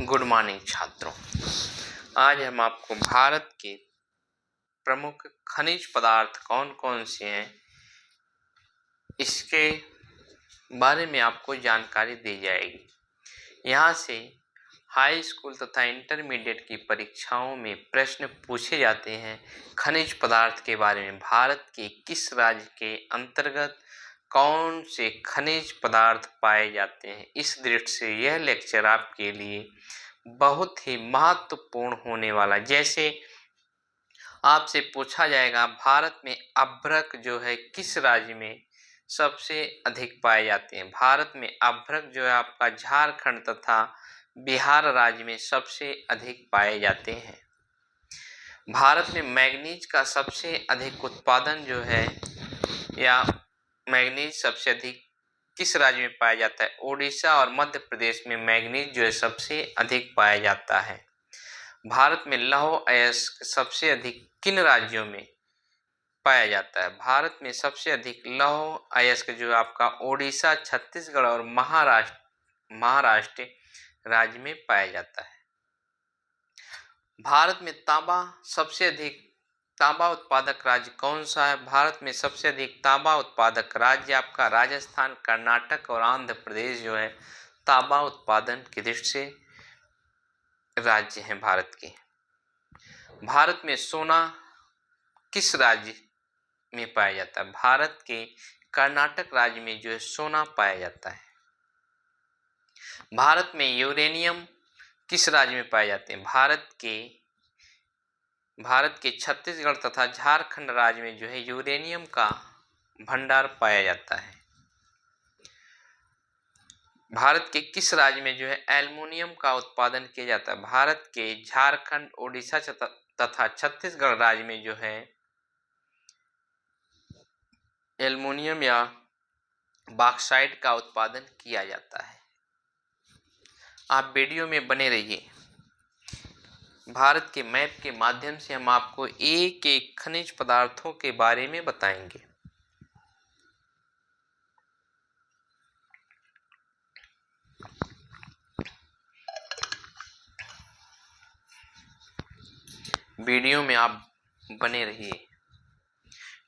Good morning छात्रों। आज हम आपको भारत के प्रमुख खनिज पदार्थ कौन कौन से हैं इसके बारे में आपको जानकारी दी जाएगी। यहाँ से हाई स्कूल तथा इंटरमीडिएट की परीक्षाओं में प्रश्न पूछे जाते हैं। खनिज पदार्थ के बारे में भारत के किस राज्य के अंतर्गत कौन से खनिज पदार्थ पाए जाते हैं, इस दृष्टि से यह लेक्चर आपके लिए बहुत ही महत्वपूर्ण होने वाला। जैसे आपसे पूछा जाएगा भारत में अभ्रक जो है किस राज्य में सबसे अधिक पाए जाते हैं। भारत में अभ्रक जो है आपका झारखंड तथा बिहार राज्य में सबसे अधिक पाए जाते हैं। भारत में मैग्नीज का सबसे अधिक उत्पादन जो है या मैग्नीज सबसे अधिक किस राज्य में पाया जाता है। ओडिशा और मध्य प्रदेश में मैग्नीज जो है सबसे अधिक पाया जाता है। भारत में लौह अयस्क सबसे अधिक किन राज्यों में पाया जाता है। भारत में सबसे अधिक लौह अयस्क जो आपका ओडिशा, छत्तीसगढ़ और महाराष्ट्र राज्य में पाया जाता है। भारत में सबसे अधिक तांबा उत्पादक राज्य कौन सा है। भारत में सबसे अधिक तांबा उत्पादक राज्य आपका राजस्थान, कर्नाटक और आंध्र प्रदेश जो है तांबा उत्पादन की दृष्टि से राज्य हैं भारत के। भारत में सोना किस राज्य में पाया जाता है। भारत के कर्नाटक राज्य में जो है सोना पाया जाता है। भारत में यूरेनियम किस राज्य में पाए जाते हैं। भारत के छत्तीसगढ़ तथा झारखंड राज्य में जो है यूरेनियम का भंडार पाया जाता है। भारत के किस राज्य में जो है एल्युमिनियम का उत्पादन किया जाता है। भारत के झारखंड, ओडिशा तथा छत्तीसगढ़ राज्य में जो है एल्युमिनियम या बॉक्साइट का उत्पादन किया जाता है। आप वीडियो में बने रहिए। भारत के मैप के माध्यम से हम आपको एक एक खनिज पदार्थों के बारे में बताएंगे। वीडियो में आप बने रहिए।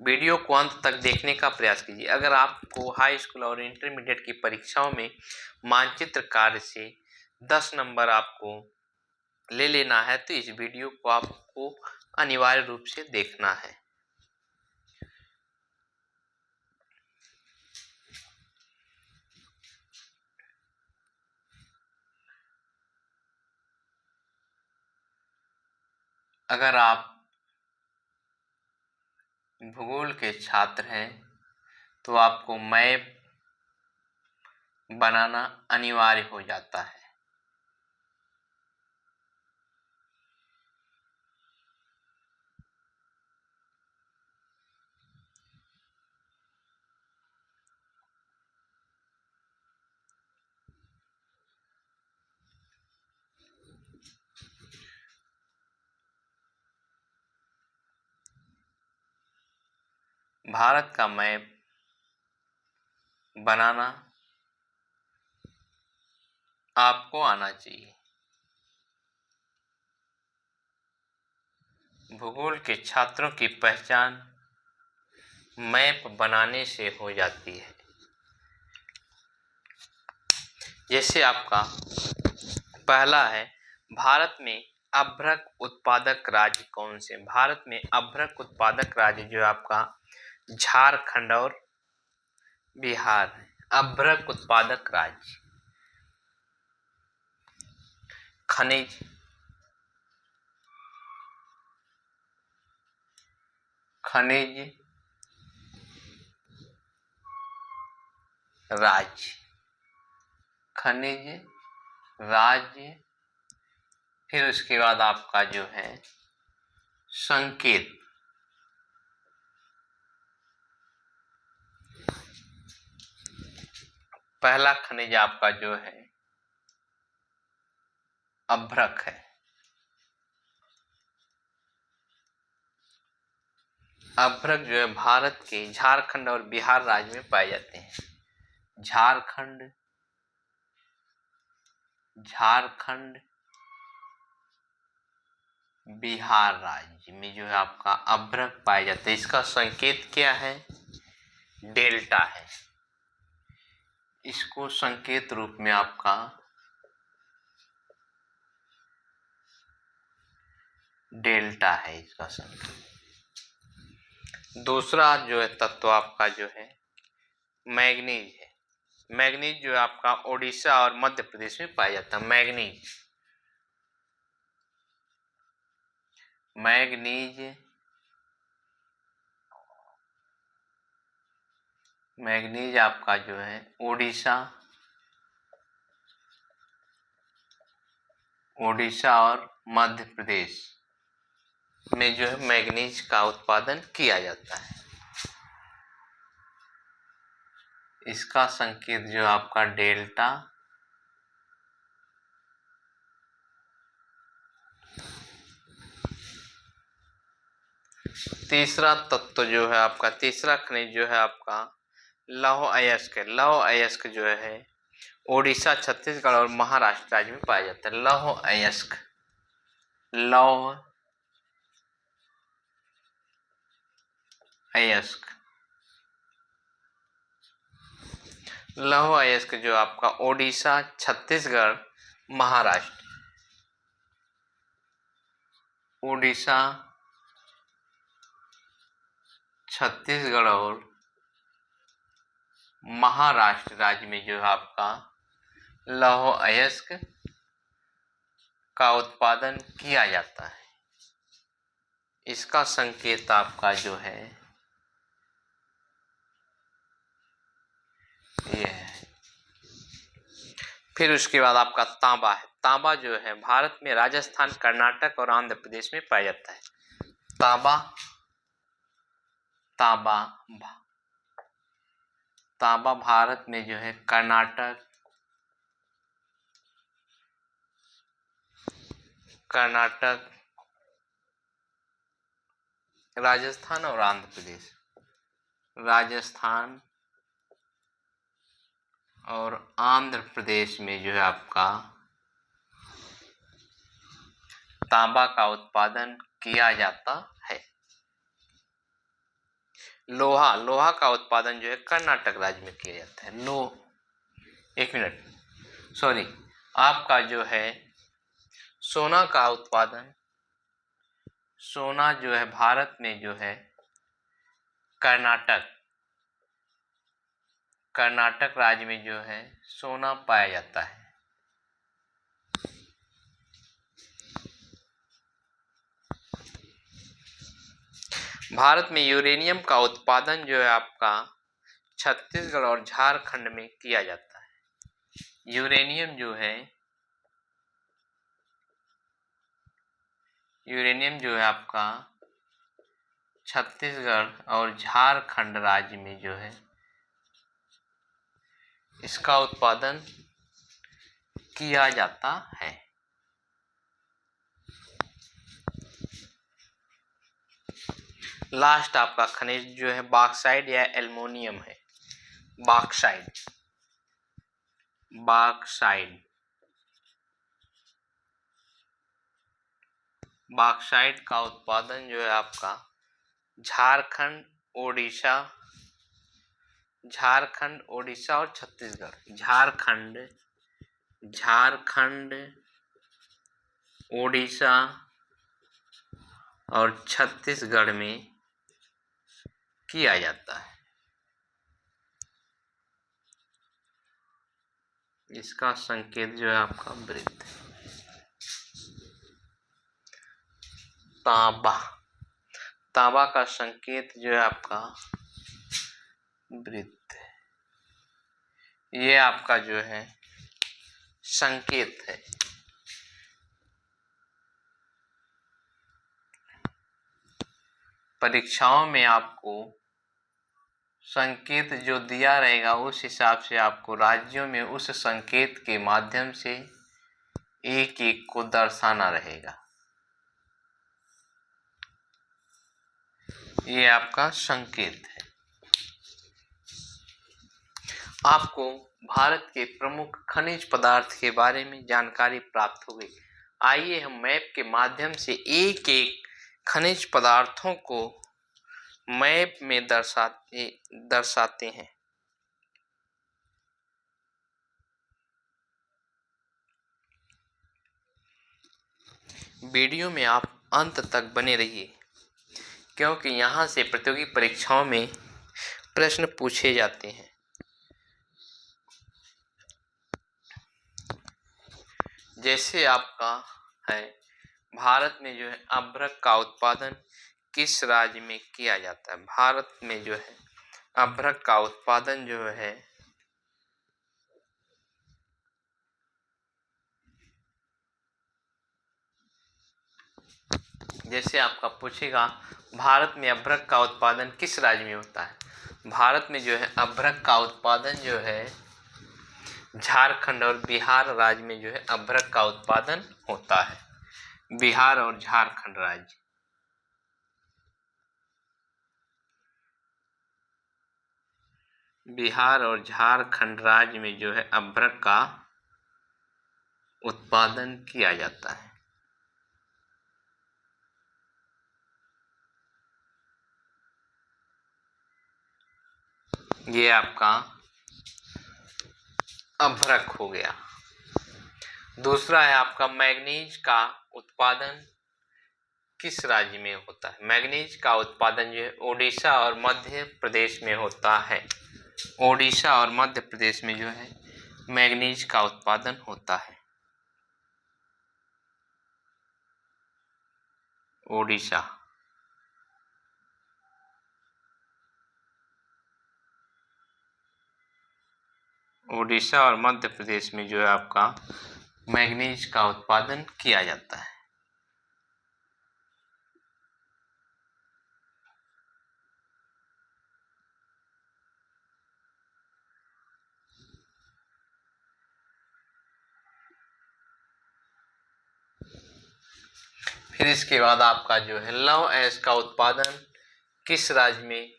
वीडियो को अंत तक देखने का प्रयास कीजिए। अगर आपको हाई स्कूल और इंटरमीडिएट की परीक्षाओं में मानचित्र कार्य से 10 नंबर आपको ले लेना है तो इस वीडियो को आपको अनिवार्य रूप से देखना है। अगर आप भूगोल के छात्र हैं तो आपको मैप बनाना अनिवार्य हो जाता है। भारत का मैप बनाना आपको आना चाहिए। भूगोल के छात्रों की पहचान मैप बनाने से हो जाती है। जैसे आपका पहला है, भारत में अभ्रक उत्पादक राज्य कौन से। भारत में अभ्रक उत्पादक राज्य जो आपका झारखंड और बिहार है। अभ्रक उत्पादक राज्य। खनिज राज्य, खनिज राज्य। फिर उसके बाद आपका जो है संकेत। पहला खनिज आपका जो है अभ्रक है। अभ्रक जो है भारत के झारखंड और बिहार राज्य में पाए जाते हैं। झारखंड, बिहार राज्य में जो है आपका अभ्रक पाया जाता है। इसका संकेत क्या है? डेल्टा है। इसको संकेत रूप में आपका डेल्टा है इसका संकेत। दूसरा जो है तत्व आपका जो है मैग्नीज है। मैग्नीज जो है आपका ओडिशा और मध्य प्रदेश में पाया जाता है। मैग्नीज आपका जो है ओडिशा और मध्य प्रदेश में जो है मैग्नीज का उत्पादन किया जाता है। इसका संकेत जो आपका डेल्टा तीसरा तत्व जो है आपका, तीसरा खनिज जो है आपका लौह अयस्क। लौह अयस्क जो है ओडिशा, छत्तीसगढ़ और महाराष्ट्र राज्य में पाया जाता है। लौह अयस्क लौह अयस्क जो आपका ओडिशा, छत्तीसगढ़, महाराष्ट्र, ओडिशा, छत्तीसगढ़ और महाराष्ट्र राज्य में जो है आपका लौह अयस्क का उत्पादन किया जाता है। इसका संकेत आपका जो है ये है। फिर उसके बाद आपका तांबा है। तांबा जो है भारत में राजस्थान, कर्नाटक और आंध्र प्रदेश में पाया जाता है। तांबा भारत में जो है कर्नाटक, राजस्थान और आंध्र प्रदेश, राजस्थान और आंध्र प्रदेश में जो है आपका तांबा का उत्पादन किया जाता है। लोहा का उत्पादन जो है कर्नाटक राज्य में किया जाता है। आपका जो है सोना का उत्पादन, सोना जो है भारत में जो है कर्नाटक राज्य में जो है सोना पाया जाता है। भारत में यूरेनियम का उत्पादन जो है आपका छत्तीसगढ़ और झारखंड में किया जाता है। यूरेनियम जो है आपका छत्तीसगढ़ और झारखंड राज्य में जो है इसका उत्पादन किया जाता है। लास्ट आपका खनिज जो है बॉक्साइट या एल्युमिनियम है। बॉक्साइट का उत्पादन जो है आपका झारखंड, ओडिशा और छत्तीसगढ़, झारखंड, ओडिशा और छत्तीसगढ़ में किया जाता है। इसका संकेत जो है आपका वृत्त। तांबा का संकेत जो है आपका वृत्त। ये आपका जो है संकेत है। परीक्षाओं में आपको संकेत जो दिया रहेगा उस हिसाब से आपको राज्यों में उस संकेत के माध्यम से एक एक को दर्शाना रहेगा। ये आपका संकेत है। आपको भारत के प्रमुख खनिज पदार्थ के बारे में जानकारी प्राप्त हो गई। आइए हम मैप के माध्यम से एक एक खनिज पदार्थों को मैप में दर्शाते हैं। वीडियो में आप अंत तक बने रहिए, क्योंकि यहाँ से प्रतियोगी परीक्षाओं में प्रश्न पूछे जाते हैं। जैसे आपका है, भारत में जो है अभ्रक का उत्पादन किस राज्य में किया जाता है? भारत में जो है अभ्रक का उत्पादन जो है जैसे आपका पूछेगा भारत में अभ्रक का उत्पादन किस राज्य में होता है? भारत में जो है अभ्रक का उत्पादन जो है झारखंड और बिहार राज्य में जो है अभ्रक का उत्पादन होता है। बिहार और झारखंड राज्य। बिहार और झारखंड राज्य में जो है अभ्रक का उत्पादन किया जाता है। ये आपका अभ्रक हो गया। दूसरा है आपका मैग्नीज का उत्पादन किस राज्य में होता है? मैग्नीज का उत्पादन जो है ओडिशा और मध्य प्रदेश में होता है। ओडिशा और मध्य प्रदेश में जो है मैग्नीज का उत्पादन होता है। ओडिशा। ओडिशा और मध्य प्रदेश में जो है आपका मैग्नीज का उत्पादन किया जाता है। फिर इसके बाद आपका जो है लौह अयस्क का उत्पादन किस राज्य में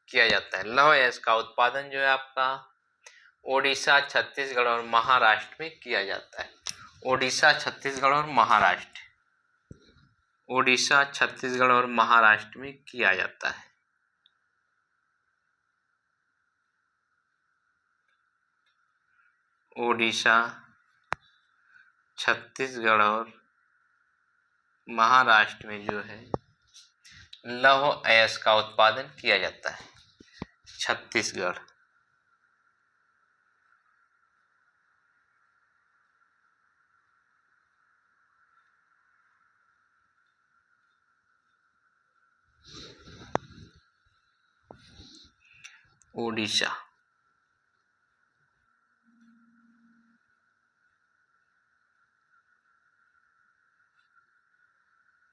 किया जाता है? लौह अयस्क का उत्पादन जो है आपका ओडिशा, छत्तीसगढ़ और महाराष्ट्र में किया जाता है। ओडिशा, छत्तीसगढ़ और महाराष्ट्र। ओडिशा, छत्तीसगढ़ और महाराष्ट्र में किया जाता है। ओडिशा, छत्तीसगढ़ और महाराष्ट्र में जो है लौह अयस्क का उत्पादन किया जाता है। छत्तीसगढ़। ओडिशा।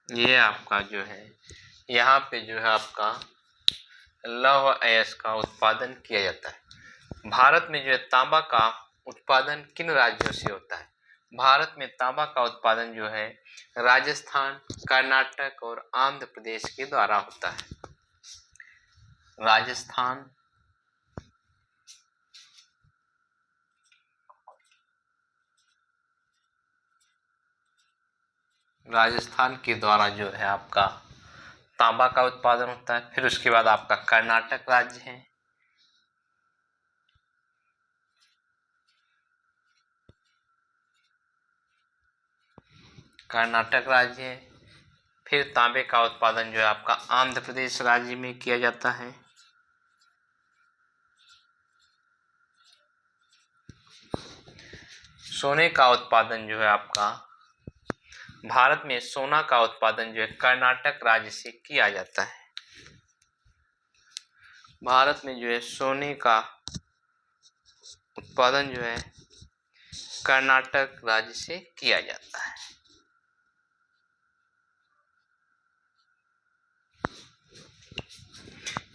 ये आपका जो है यहाँ पे जो है आपका लौह अयस्क का उत्पादन किया जाता है। भारत में जो है तांबा का उत्पादन किन राज्यों से होता है? भारत में तांबा का उत्पादन जो है राजस्थान, कर्नाटक और आंध्र प्रदेश के द्वारा होता है। राजस्थान, राजस्थान के द्वारा जो है आपका तांबा का उत्पादन होता है। फिर उसके बाद आपका कर्नाटक राज्य है। कर्नाटक राज्य है। फिर तांबे का उत्पादन जो है आपका आंध्र प्रदेश राज्य में किया जाता है। सोने का उत्पादन जो है आपका भारत में सोना का उत्पादन जो है कर्नाटक राज्य से किया जाता है। भारत में जो है सोने का उत्पादन जो है कर्नाटक राज्य से किया जाता है।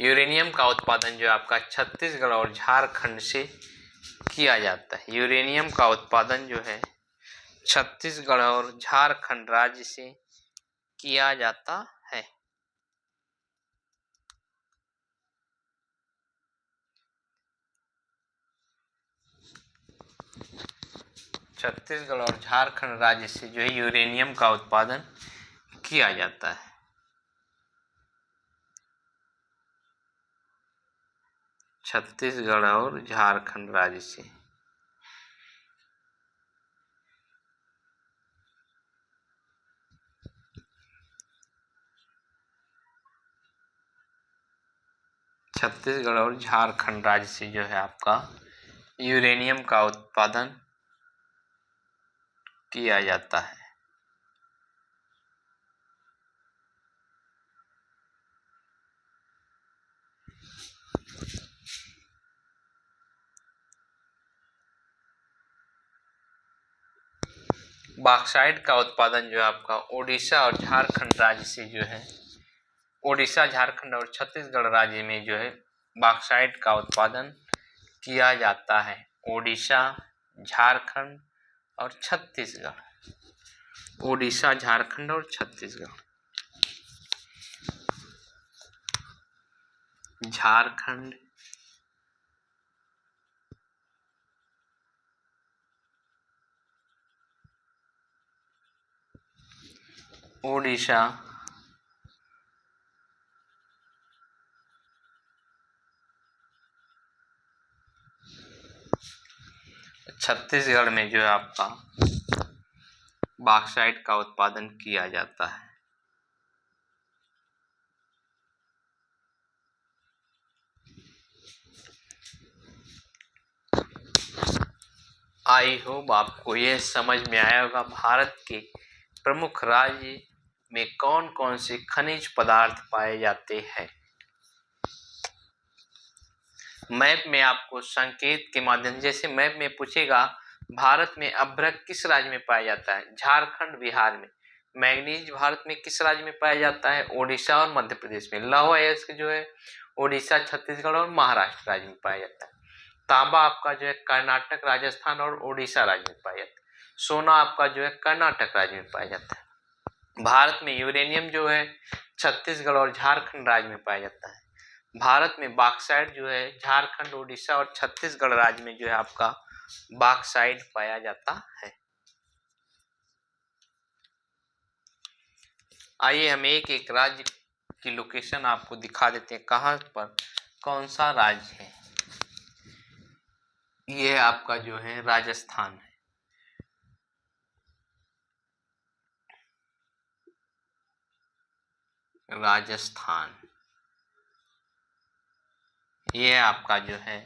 यूरेनियम का उत्पादन जो आपका छत्तीसगढ़ और झारखंड से किया जाता है। यूरेनियम का उत्पादन जो है छत्तीसगढ़ और झारखंड राज्य से किया जाता है। छत्तीसगढ़ और झारखंड राज्य से जो है यूरेनियम का उत्पादन किया जाता है। छत्तीसगढ़ और झारखंड राज्य से छत्तीसगढ़ और झारखंड राज्य से जो है आपका यूरेनियम का उत्पादन किया जाता है। बॉक्साइट का उत्पादन जो है आपका ओडिशा और झारखंड राज्य से जो है ओडिशा, झारखंड और छत्तीसगढ़ राज्य में जो है बॉक्साइट का उत्पादन किया जाता है। ओडिशा, झारखंड और छत्तीसगढ़। ओडिशा, झारखंड और छत्तीसगढ़। झारखंड, ओडिशा, छत्तीसगढ़ में जो है आपका बॉक्साइट का उत्पादन किया जाता है। आई होप आपको यह समझ में आया होगा भारत के प्रमुख राज्य में कौन कौन से खनिज पदार्थ पाए जाते हैं। मैप में आपको संकेत के माध्यम, जैसे मैप में पूछेगा भारत में अभ्रक किस राज्य में पाया जाता है, झारखंड बिहार में। मैग्नीज भारत में किस राज्य में पाया जाता है, ओडिशा और मध्य प्रदेश में। लौह अयस्क जो है ओडिशा, छत्तीसगढ़ और महाराष्ट्र राज्य में पाया जाता है। तांबा आपका जो है कर्नाटक, राजस्थान और ओडिशा राज्य में पाया जाता है। सोना आपका जो है कर्नाटक राज्य में पाया जाता है। भारत में यूरेनियम जो है छत्तीसगढ़ और झारखंड राज्य में पाया जाता है। भारत में बॉक्साइट जो है झारखंड, ओडिशा और छत्तीसगढ़ राज्य में जो है आपका बॉक्साइट पाया जाता है। आइए हम एक एक राज्य की लोकेशन आपको दिखा देते हैं, कहां पर कौन सा राज्य है। यह आपका जो है राजस्थान है। राजस्थान। यह आपका जो है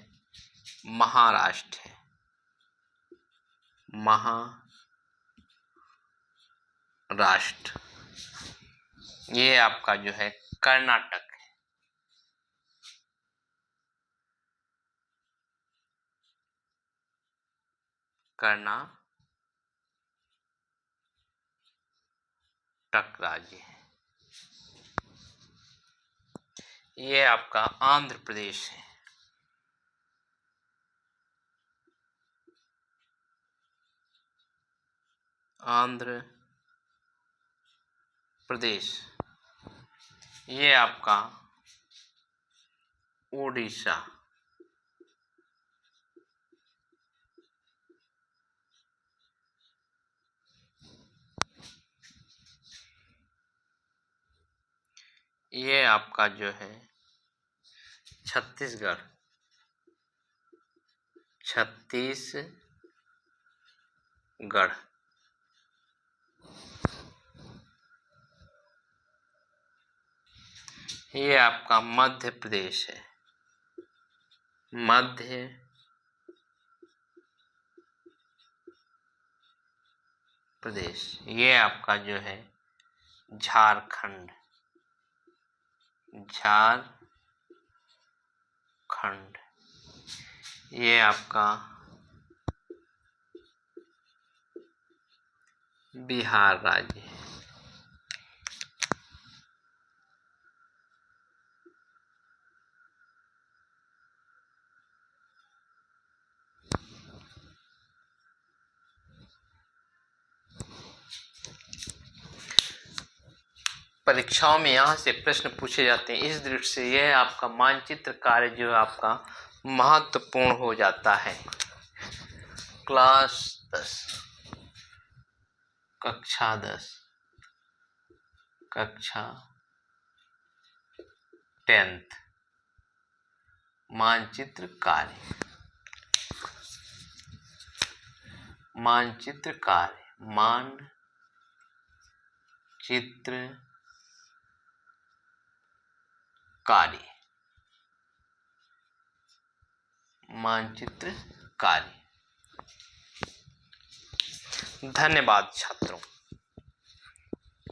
महाराष्ट्र है। महाराष्ट्र। ये आपका जो है कर्नाटक है। कर्नाटक राज्य है। ये आपका आंध्र प्रदेश है। आंध्र प्रदेश। ये आपका ओडिशा। ये आपका जो है छत्तीसगढ़। छत्तीसगढ़। ये आपका मध्य प्रदेश है। मध्य प्रदेश। ये आपका जो है झारखंड। झारखंड। ये आपका बिहार राज्य है। परीक्षाओं में यहाँ से प्रश्न पूछे जाते हैं। इस दृष्टि से यह आपका मानचित्र कार्य जो है आपका महत्वपूर्ण हो जाता है। क्लास 10। कक्षा 10, कक्षा 10th। मानचित्र कार्य, मानचित्र कार्य, मानचित्र कार्य, मानचित्र कार्य। धन्यवाद छात्रों।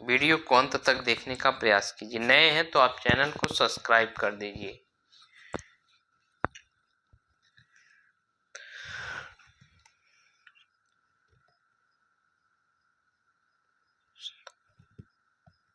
वीडियो को अंत तक देखने का प्रयास कीजिए। नए हैं तो आप चैनल को सब्सक्राइब कर दीजिए।